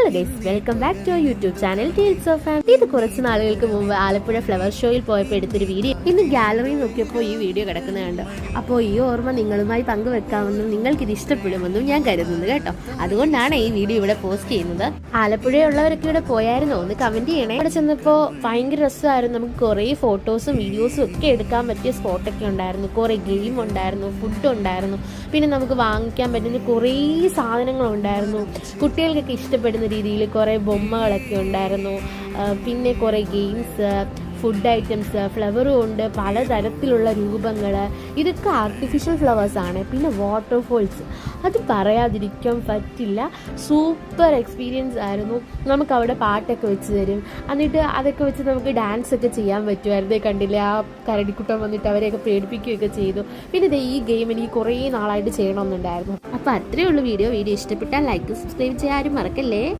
Hello guys, welcome back to YouTube channel tales of family. ഇത് കുറച്ച് നാളുകൾക്ക് മുമ്പ് ആലപ്പുഴ ഫ്ലവർ ഷോയിൽ പോയപ്പോൾ എടുത്തൊരു വീഡിയോ ഇന്ന് ഗാലറി നോക്കിയപ്പോൾ ഈ വീഡിയോ കിടക്കുന്നത് കണ്ടു. അപ്പോൾ ഈ ഓർമ്മ നിങ്ങളുമായി പങ്കുവെക്കാമെന്നും നിങ്ങൾക്കിത് ഇഷ്ടപ്പെടുമെന്നും ഞാൻ കരുതുന്നു കേട്ടോ. അതുകൊണ്ടാണ് ഈ വീഡിയോ ഇവിടെ പോസ്റ്റ് ചെയ്യുന്നത്. ആലപ്പുഴയുള്ളവരൊക്കെ ഇവിടെ പോയായിരുന്നോ ഒന്ന് കമന്റ് ചെയ്യണേ. ഇവിടെ ചെന്നപ്പോൾ ഭയങ്കര രസമായിരുന്നു. നമുക്ക് കുറേ ഫോട്ടോസും വീഡിയോസും ഒക്കെ എടുക്കാൻ പറ്റിയ സ്പോട്ടൊക്കെ ഉണ്ടായിരുന്നു. കുറേ ഗെയിം ഉണ്ടായിരുന്നു, ഫുഡ് ഉണ്ടായിരുന്നു, പിന്നെ നമുക്ക് വാങ്ങിക്കാൻ പറ്റുന്ന കുറേ സാധനങ്ങളുണ്ടായിരുന്നു. കുട്ടികൾക്കൊക്കെ ഇഷ്ടപ്പെടുന്ന രീതിയിൽ കുറേ ബൊമ്മകളൊക്കെ ഉണ്ടായിരുന്നു. പിന്നെ കുറേ ഗെയിംസ്, ഫുഡ് ഐറ്റംസ്, ഫ്ലവറും ഉണ്ട്, പലതരത്തിലുള്ള രൂപങ്ങൾ. ഇതൊക്കെ ആർട്ടിഫിഷ്യൽ ഫ്ലവേഴ്സാണ്. പിന്നെ വാട്ടർഫോൾസ്, അത് പറയാതിരിക്കാൻ പറ്റില്ല. സൂപ്പർ എക്സ്പീരിയൻസ് ആയിരുന്നു. നമുക്കവിടെ പാട്ടൊക്കെ വെച്ച് തരും. എന്നിട്ട് അതൊക്കെ വെച്ച് നമുക്ക് ഡാൻസ് ഒക്കെ ചെയ്യാൻ പറ്റുമായിരുന്നു. കണ്ടില്ലേ, ആ കരടിക്കുട്ടം വന്നിട്ട് അവരെയൊക്കെ പേടിപ്പിക്കുകയൊക്കെ ചെയ്തു. പിന്നെ ഈ ഗെയിം എനിക്ക് കുറേ നാളായിട്ട് ചെയ്യണമെന്നുണ്ടായിരുന്നു. അപ്പോൾ അത്രയേ ഉള്ളൂ വീഡിയോ. ഇഷ്ടപ്പെട്ടാൽ ലൈക്ക്, സബ്സ്ക്രൈബ് ചെയ്യാനും മറക്കല്ലേ.